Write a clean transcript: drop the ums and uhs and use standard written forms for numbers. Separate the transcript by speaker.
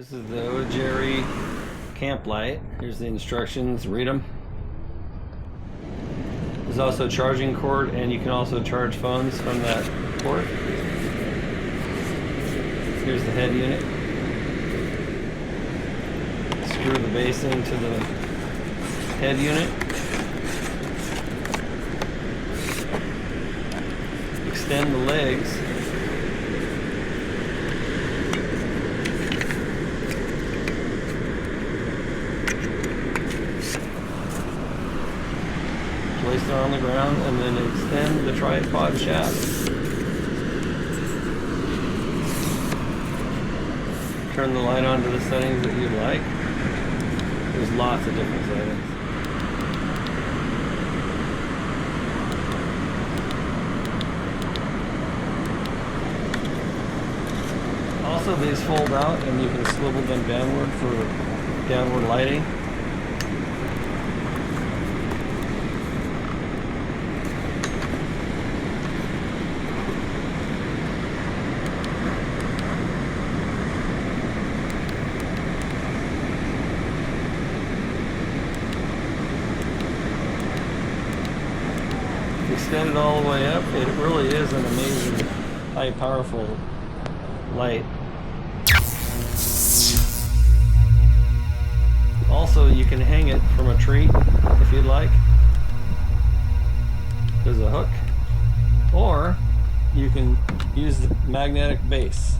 Speaker 1: This is the OGERY camp light. Here's the instructions, read them. There's also a charging cord, and you can also charge phones from that cord. Here's the head unit. Screw the base into the head unit. Extend the legs. Place it on the ground and then extend the tripod shaft. Turn the light on to the settings that you'd like. There's lots of different settings. Also, these fold out and you can swivel them downward for downward lighting. Extend it all the way up. It really is an amazing, high powerful light. Also, you can hang it from a tree if you'd like. There's a hook, or you can use the magnetic base.